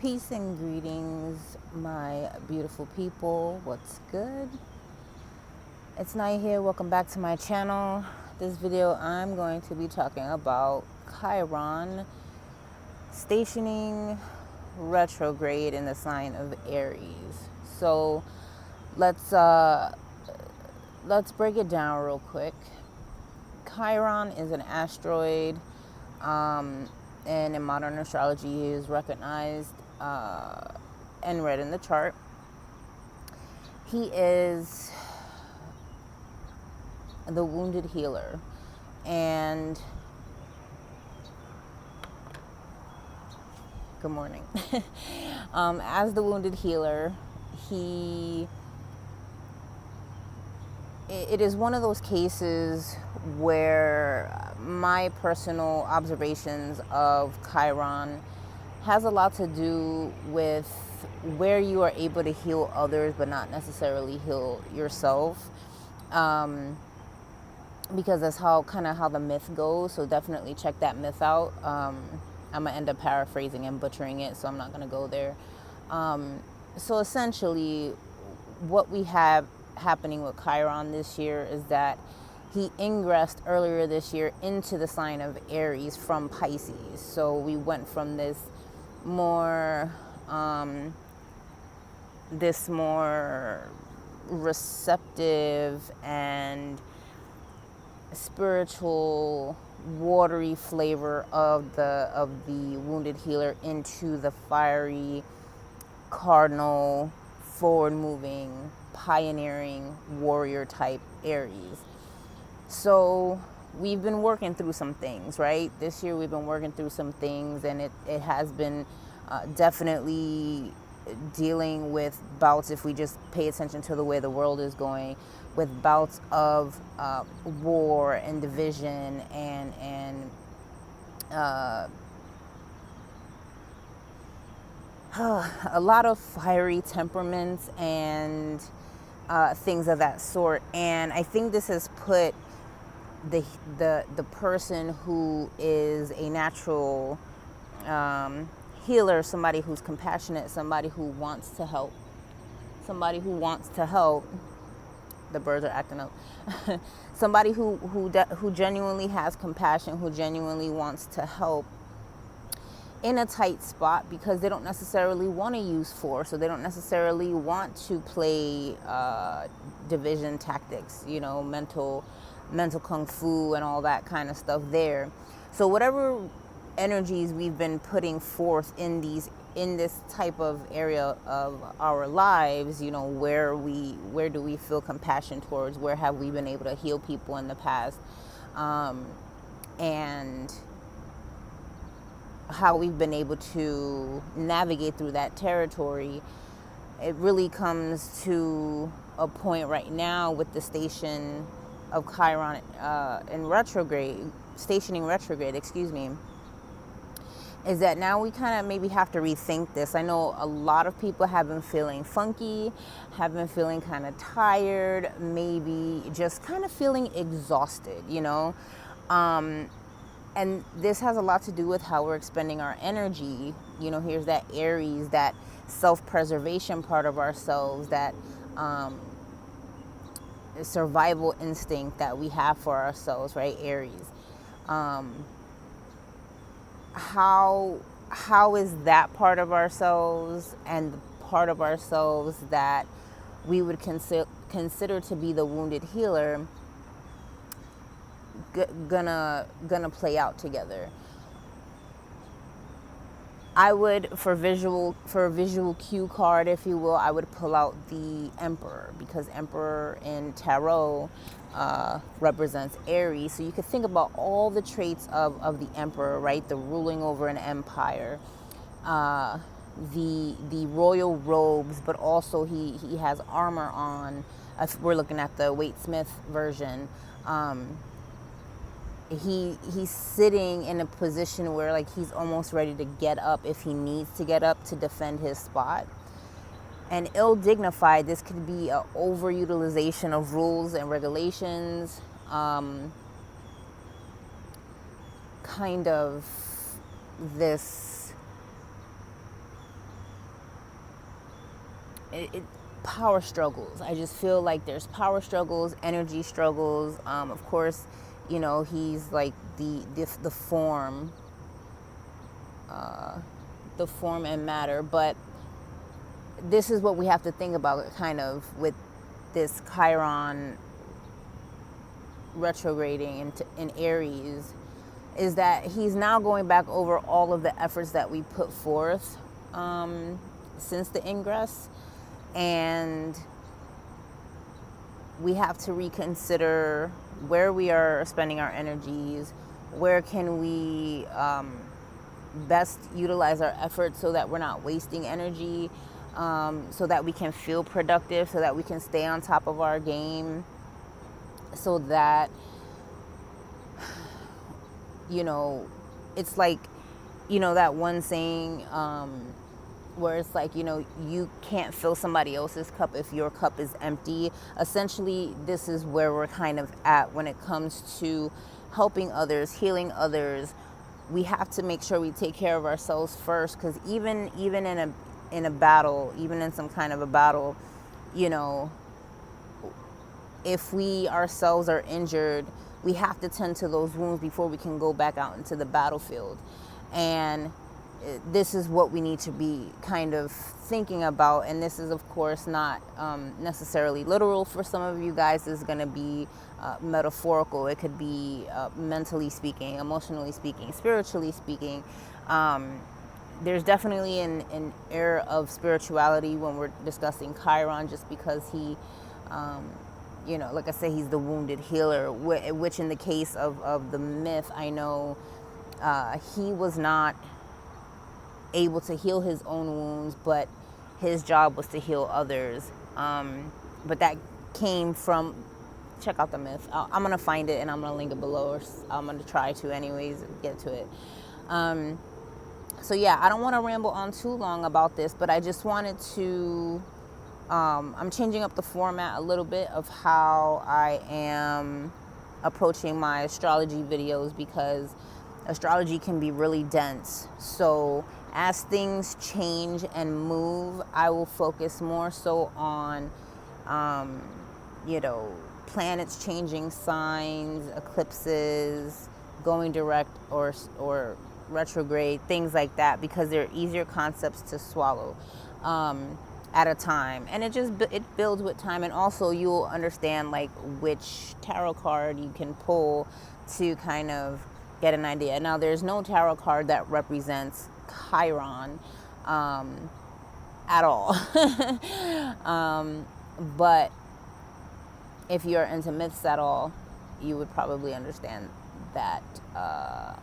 Peace and greetings, my beautiful people. What's good? It's Night here. Welcome back to my channel. This video, I'm going to be talking about Chiron stationing retrograde in the sign of Aries. So let's break it down real quick. Chiron is an asteroid, and in modern astrology, he is recognized and read in the chart. He is the wounded healer, and good morning. As the wounded healer, it is one of those cases where my personal observations of Chiron has a lot to do with where you are able to heal others but not necessarily heal yourself, because that's how the myth goes. So definitely check that myth out. I'm gonna end up paraphrasing and butchering it, so I'm not gonna go there. So essentially what we have happening with Chiron this year is that he ingressed earlier this year into the sign of Aries from Pisces. So we went from this more receptive and spiritual, watery flavor of the wounded healer into the fiery, cardinal, forward-moving, pioneering, warrior type Aries. So we've been working through some things, right? This year we've been working through some things, and it has been definitely dealing with bouts, if we just pay attention to the way the world is going, with bouts of war and division and a lot of fiery temperaments and things of that sort. And I think this has put the person who is a natural healer, somebody who's compassionate, somebody who wants to help, the birds are acting up. Somebody who genuinely has compassion, who genuinely wants to help, in a tight spot, because they don't necessarily want to use force, or they don't necessarily want to play division tactics, mental kung fu and all that kind of stuff there. So whatever energies we've been putting forth in this type of area of our lives, where do we feel compassion towards, where have we been able to heal people in the past, and how we've been able to navigate through that territory. It really comes to a point right now with the station of Chiron stationing retrograde, is that now we kind of maybe have to rethink this. I know a lot of people have been feeling funky, have been feeling kind of tired, maybe just kind of feeling exhausted, and this has a lot to do with how we're expending our energy. Here's that Aries, that self-preservation part of ourselves, that survival instinct that we have for ourselves, right? Aries. How is that part of ourselves and the part of ourselves that we would consider to be the wounded healer gonna play out together? I would, for a visual cue card, if you will, I would pull out the Emperor, because Emperor in Tarot represents Aries. So you could think about all the traits of the Emperor, right? The ruling over an empire, the royal robes, but also he has armor on. If we're looking at the Waite Smith version, he's sitting in a position where, like, he's almost ready to get up if he needs to get up to defend his spot. And ill-dignified, this could be an overutilization of rules and regulations, kind of this power struggles. I just feel like there's power struggles, energy struggles. Of course, you know, he's like the form, the form and matter. But this is what we have to think about, kind of, with this Chiron retrograding in Aries, is that he's now going back over all of the efforts that we put forth since the ingress, and we have to reconsider where we are spending our energies, where can we best utilize our efforts so that we're not wasting energy, so that we can feel productive, so that we can stay on top of our game, so that, you know, it's like, you know, that one saying where it's like, you know, you can't fill somebody else's cup if your cup is empty. Essentially, this is where we're kind of at when it comes to helping others, healing others. We have to make sure we take care of ourselves first, because even in a battle, even in some kind of a battle, you know, if we ourselves are injured, we have to tend to those wounds before we can go back out into the battlefield. And this is what we need to be kind of thinking about. And this is, of course, not necessarily literal for some of you guys. This is going to be metaphorical. It could be mentally speaking, emotionally speaking, spiritually speaking. There's definitely an air of spirituality when we're discussing Chiron, just because he, you know, like I said, he's the wounded healer, which in the case of the myth, I know he was not able to heal his own wounds, but his job was to heal others. But that came from, check out the myth. I'm going to find it and I'm going to link it below, or I'm going to try to anyways get to it. So yeah, I don't want to ramble on too long about this, but I just wanted to, I'm changing up the format a little bit of how I am approaching my astrology videos, because astrology can be really dense. So as things change and move, I will focus more so on, you know, planets changing signs, eclipses, going direct or retrograde, things like that, because they're easier concepts to swallow at a time. And it builds with time. And also you'll understand like which tarot card you can pull to kind of get an idea. Now, there's no tarot card that represents Chiron at all. But if you're into myths at all, you would probably understand that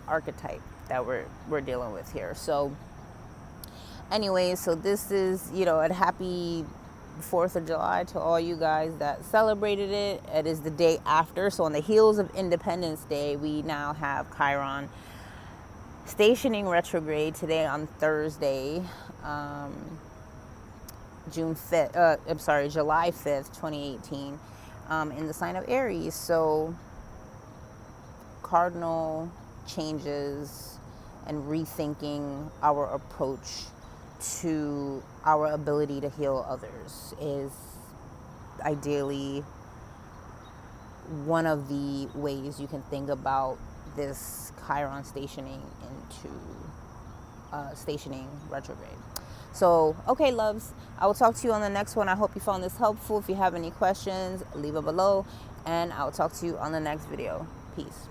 archetype that we're dealing with here. So anyways, so this is, you know, a happy 4th of July to all you guys that celebrated it. It is the day after. So on the heels of Independence Day, we now have Chiron stationing retrograde today on Thursday, July 5th, 2018, in the sign of Aries. So cardinal changes and rethinking our approach to our ability to heal others is ideally one of the ways you can think about this Chiron stationing retrograde. So, okay, loves, I will talk to you on the next one. I hope you found this helpful. If you have any questions, leave it below, and I'll talk to you on the next video. Peace.